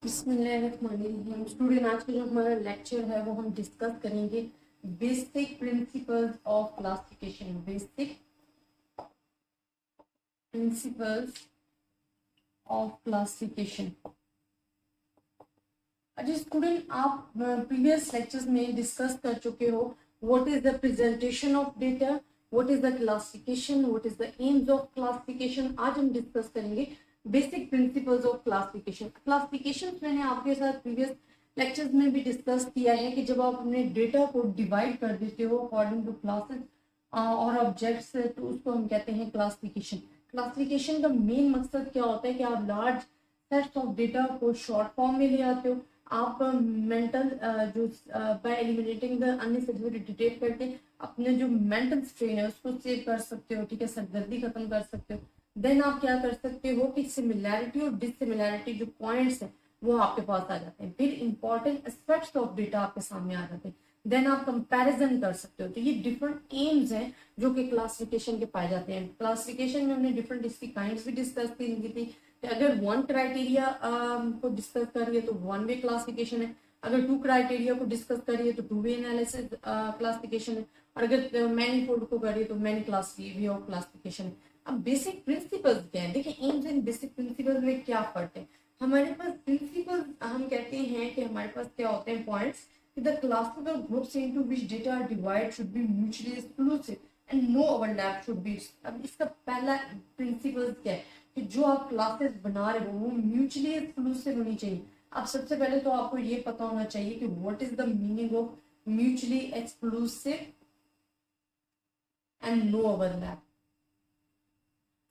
बिस्मिल्लाहिर्रहमानिर्रहीम। स्टूडेंट, आज का जो हमारा लेक्चर है वो हम डिस्कस करेंगे basic principles of classification. Basic principles of classification. अच्छा स्टूडेंट, आप प्रीवियस लेक्चर्स में डिस्कस कर चुके हो what is the presentation of data, what is the classification, what is the AIIMS of classification. आज हम डिस्कस करेंगे basic principles of classification. Classification मैंने आपके साथ प्रीवियस लेक्चर्स में भी डिस्कस किया है कि जब आप अपने डेटा को डिवाइड कर देते हो अकॉर्डिंग टू क्लासेस और ऑब्जेक्ट्स, तो उसको हम कहते हैं क्लासिफिकेशन। क्लासिफिकेशन का मेन मकसद क्या होता है कि आप लार्ज सेट्स ऑफ डेटा को शॉर्ट फॉर्म में ले आते हो। आप मेंटल जो bye eliminating the unnecessary detail करके अपने जो मेंटल स्ट्रेन है उसको सेव कर सकते हो, ठीक है, सरदर्दी खत्म कर सकते हो। देन आप क्या कर सकते हो कि सिमिलैरिटी और डिससिमिलैरिटी जो पॉइंट्स है वो आपके पास आ जाते हैं। फिर इंपॉर्टेंट एस्पेक्ट्स ऑफ डेटा आपके सामने आ जाते हैं। देन आप कंपैरिजन कर सकते हो। तो ये डिफरेंट एम्स हैं जो कि क्लासिफिकेशन के पाए जाते हैं। क्लासिफिकेशन में हमने डिफरेंट इसकी काइंड्स भी डिस्कस की थी। अगर वन क्राइटेरिया को डिस्कस करिए तो वन वे क्लासिफिकेशन है, अगर टू क्राइटेरिया को डिस्कस करिए तो टू वे एनालिसिस क्लासिफिकेशन है, और अगर मैनीफोल्ड को करिए तो many class way of classification है। अब बेसिक प्रिंसिपल्स क्या है, देखिए एम्स एंड बेसिक प्रिंसिपल्स में क्या फर्क है। हमारे पास प्रिंसिपल्स, हम कहते हैं कि हमारे पास क्या होते हैं points, the classes or groups into which data are divided should be mutually exclusive and no overlap should be। अब इसका पहला प्रिंसिपल क्या है कि जो आप क्लासेस बना रहे हो वो म्यूचुअली एक्सक्लूसिव होनी चाहिए। अब सबसे पहले तो आपको ये पता होना चाहिए कि what is the meaning of mutually exclusive and no overlap.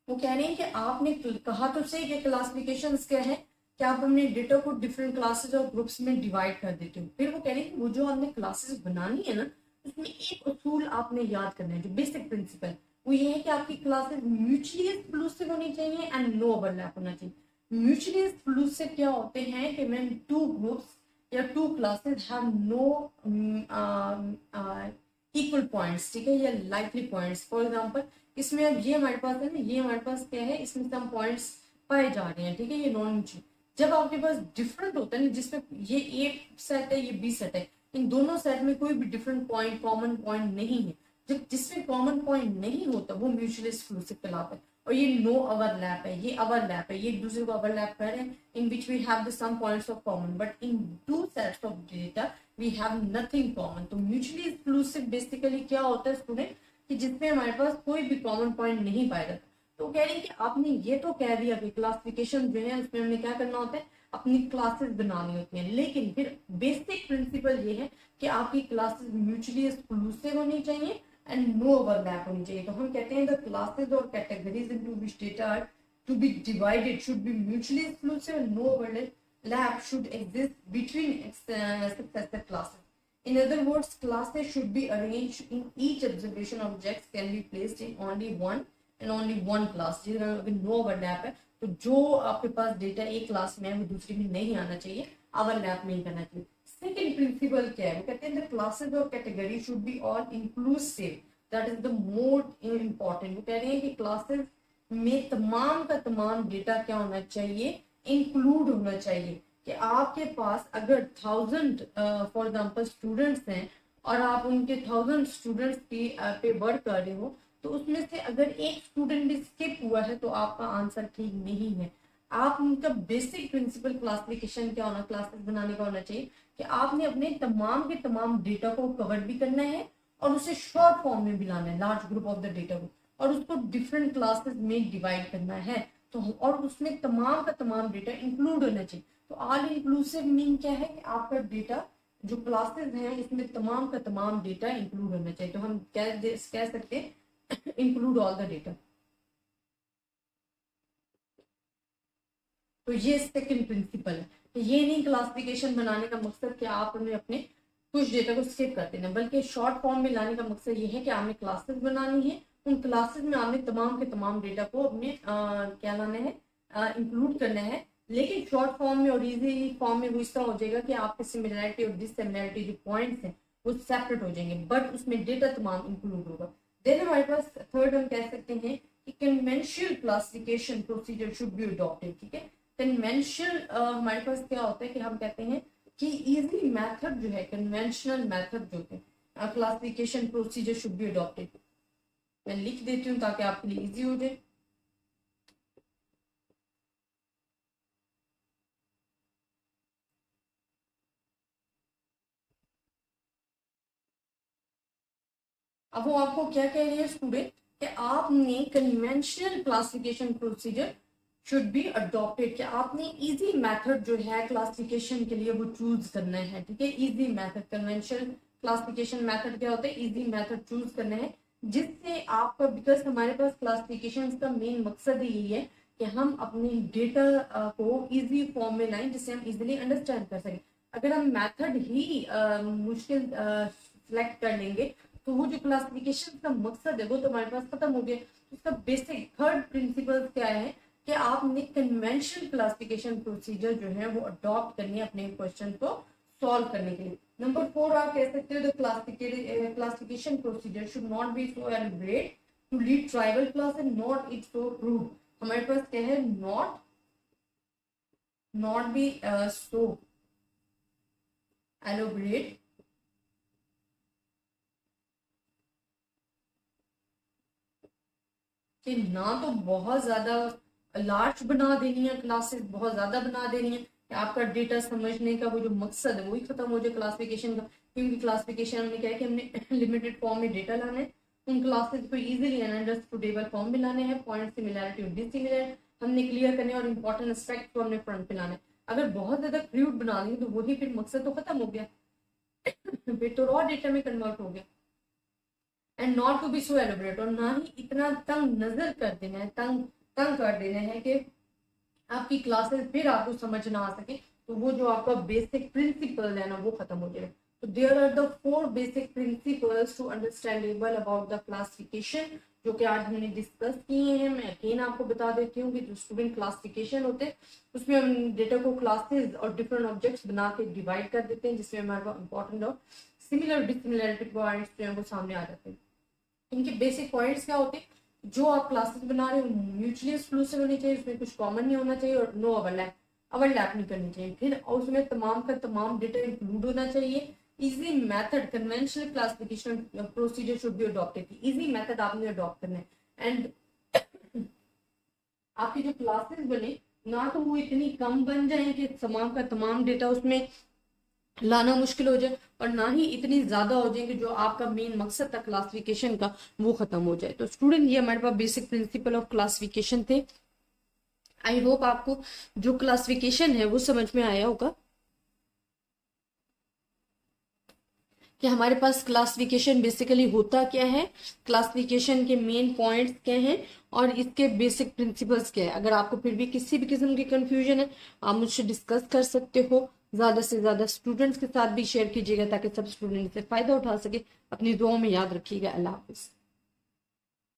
वो कह रहे हैं कि आपने कहा तो सही कि क्लासिफिकेशंस क्या है कि आप अपने डेटा को डिफरेंट क्लासेस और ग्रुप्स में डिवाइड कर देते हो। फिर वो कह रहे हैं कि वो जो आपने क्लासेस बनानी है ना, उसमें एक उसूल आपने याद करना है, जो बेसिक प्रिंसिपल वो ये है कि आपकी क्लासेस म्यूचुअली एक्सक्लूसिव होनी चाहिए एंड नो ओवरलैप होना चाहिए। म्यूचुअली एक्सक्लूसिव क्या होते हैं कि व्हेन टू ग्रुप्स या two classes have no equal points, ठीक है, या लाइकली पॉइंट्स। फॉर एग्जांपल इसमें अब ये हमारे पास है ना, ये हमारे पास क्या है, इसमें सम पॉइंट्स पाए जा रहे हैं, ठीक है, ये नॉन म्यूचुअल। जब आपके पास डिफरेंट होता है ना, जिसमें ये ए सेट है ये बी सेट है, इन दोनों सेट में कोई भी डिफरेंट पॉइंट कॉमन पॉइंट नहीं है, जब जिसमें कॉमन पॉइंट नहीं होता वो म्यूचुअली एक्सक्लूसिव कहलाता है। और ये नो ओवरलैप है, ये ओवरलैप है, ये एक दूसरे को ओवरलैप कर रहे हैं in which we have the some points of common, but in two sets of data we have nothing common. तो म्यूचुअली एक्सक्लूसिव बेसिकली क्या होता है स्टूडेंट कि जिसमें हमारे पास कोई भी कॉमन पॉइंट नहीं पाया जाता। तो कह रहे हैं कि आपने ये तो कह दिया कि क्लासिफिकेशन जो है उसमें हमने क्या करना होता है, अपनी क्लासेस बनानी होती हैं, लेकिन फिर बेसिक प्रिंसिपल ये है कि आपकी क्लासेस म्यूचुअली एक्सक्लूसिव होनी चाहिए एंड नो ओवरलैप होनी चाहिए। तो हम कहते हैं द क्लासेस और categories into which data are to be divided should be mutually exclusive and no overlap should exist between successive classes. In other words, classes should be arranged in each observation objects can be placed in only one and only one class। अगर no overlap है तो जो आपके पास data एक class में है वो दूसरी में नहीं आना चाहिए, ओवरलैप नहीं करना चाहिए। सेकंड प्रिंसिपल क्या है, वो कहते हैं द क्लासेस और category should be all inclusive, that is the most important. वो कह रहे हैं कि क्लासेस में तमाम का तमाम डेटा क्या होना चाहिए, इंक्लूड होना चाहिए। कि आपके पास अगर 1000 फॉर एग्जाम्पल स्टूडेंट्स हैं और आप उनके 1000 स्टूडेंट्स की पे वर्क कर रहे हो, तो उसमें से अगर एक स्टूडेंट भी स्किप हुआ है तो आपका आंसर ठीक नहीं है। आप उनका बेसिक प्रिंसिपल क्लासिफिकेशन क्या होना, क्लासेस बनाने का होना चाहिए कि आपने अपने तमाम के तमाम डेटा को कवर भी करना है और उसे शॉर्ट फॉर्म में भी लाना है, large group of the data को, और उसको डिफरेंट क्लासेस में डिवाइड करना है। तो और उसमें तमाम का तमाम डेटा इंक्लूड होना चाहिए। तो ऑल इंक्लूसिव मीन क्या है कि आपका डेटा जो क्लासेस हैं इसमें तमाम का तमाम डेटा इंक्लूड होना चाहिए। तो हम कह सकते हैं इंक्लूड ऑल द डेटा। तो ये सेकंड प्रिंसिपल है। तो ये नहीं क्लासिफिकेशन बनाने का मकसद कि आपने अपने कुछ डेटा को स्किप कर देना, बल्कि शॉर्ट फॉर्म में लाने का मकसद ये है कि आपने क्लासेस बनानी है, उन क्लासेस में आपने तमाम के तमाम डेटा को अपने क्या लाना है, इंक्लूड करना है। लेकिन शॉर्ट फॉर्म में और इजी फॉर्म में वो इस तरह हो जाएगा कि आपके सिमिलैरिटी और डिससिमिलैरिटी जो पॉइंट्स हैं वो सेपरेट हो जाएंगे, बट उसमें डेटा तमाम इंक्लूड होगा। देन हमारे पास थर्ड हम कह सकते हैं कि conventional classification procedure should be adopted, ठीक है। कन्वेंशनल हमारे पास क्या होता है कि हम कहते हैं कि इजी मेथड जो है, कन्वेंशनल मेथड जो है, classification procedure should be adopted. मैं लिख देती हूँ ताकि आपके लिए इजी हो जाए। अब वो आपको क्या कह रही है स्टूडेंट कि आपने conventional classification procedure should be adopted, कि आपने इजी मेथड जो है क्लासिफिकेशन के लिए वो चूज करना है। ठीक है, easy method, conventional classification method क्या होता है, इजी मेथड चूज करना है, जिससे आपका, बिकॉज हमारे पास क्लासिफिकेशन का मेन मकसद ही यही है कि हम अपने डेटा को इजी फॉर्म में लाएं जिससे हम इजीली अंडरस्टैंड कर सकें। अगर हम मेथड ही मुश्किल सिलेक्ट कर लेंगे तो वो जो क्लासिफिकेशन का मकसद है वो तो हमारे पास खत्म हो गया। उसका बेसिक थर्ड प्रिंसिपल क्या है कि आपने कन्वेंशनल क्लासिफिकेशन प्रोसीजर जो है वो अडॉप्ट करनी है अपने क्वेश्चन को सॉल्व करने के लिए। नंबर 4 आप कह सकते हो the classification procedure should not be so elaborate to lead tribal class and not it so crude. हमारे पास क्या है, नॉट बी सो एलैबोरेट कि ना तो बहुत ज्यादा लार्ज बना देनी है, क्लासेस बहुत ज्यादा बना देनी है कि आपका डेटा समझने का वो जो मकसद है वही खत्म हो जाए क्लासिफिकेशन का। क्योंकि क्लासिफिकेशन हमने क्या है कि हमने लिमिटेड फॉर्म में डेटा लाना है, उन क्लासेस को इजीली एंड अंडरस्टैंडेबल फॉर्म में लाने हैं, पॉइंट सिमिलैरिटी और डिसिमिलैरिटी हमने क्लियर करने और इंपॉर्टेंट एस्पेक्ट को हमने फ्रंट पे लाना है। अगर बहुत ज्यादा क्रूड बना देंगे तो वही फिर मकसद तो खत्म हो गया, फिर तो रॉ डेटा में कन्वर्ट हो गया। And not to be so elaborate, और ना ही इतना तंग नजर कर देना है, तंग तंग कर देना है कि आपकी क्लासेस फिर आपको समझ ना आ सके, तो वो जो आपका बेसिक प्रिंसिपल है ना वो खत्म हो जाएगा। तो there are the 4 basic principles to understandable about the classification, जो कि आज हमने डिस्कस किए हैं। मैं अगेन आपको बता देती हूँ कि जो स्टूडेंट क्लासिफिकेशन होते हैं उसमें हम डेटा को क्लासेस और डिफरेंट ऑब्जेक्ट्स बना के डिवाइड कर देते हैं, जिसमें हमारे पास इंपॉर्टेंट और सिमिलर डिसिमिलरिटी पॉइंट्स जो है वो सामने आ जाते हैं। इनके बेसिक पॉइंट्स क्या होते हैं, जो आप क्लासेस बना रहे हो म्यूचुअली एक्सक्लूसिव होनी चाहिए, उसमें कुछ कॉमन नहीं होना चाहिए, और नो ओवरलैप नहीं करनी चाहिए। फिर उसमें तमाम का तमाम डेटा इंक्लूड होना चाहिए। Easy method, conventional classification procedure should be adopted, easy method आपने अडॉप्ट करना है। एंड आपकी जो क्लासेस बने ना तो वो इतनी कम बन जाए कि तमाम का तमाम डेटा उसमें लाना मुश्किल हो जाए, और ना ही इतनी ज्यादा हो जाए कि जो आपका मेन मकसद था क्लासिफिकेशन का वो खत्म हो जाए। तो स्टूडेंट ये हमारे पास बेसिक प्रिंसिपल ऑफ क्लासिफिकेशन थे। आई होप आपको जो क्लासिफिकेशन है वो समझ में आया होगा कि हमारे पास क्लासिफिकेशन बेसिकली होता क्या है, क्लासिफिकेशन के मेन पॉइंट्स क्या हैं और इसके बेसिक प्रिंसिपल्स क्या है। अगर आपको फिर भी किसी भी किस्म की कंफ्यूजन है आप मुझसे डिस्कस कर सकते हो। ज्यादा से ज्यादा स्टूडेंट्स के साथ भी शेयर कीजिएगा ताकि सब स्टूडेंट से फायदा उठा सके। अपनी दुआओं में याद रखिएगा। अल्लाह हाफिज।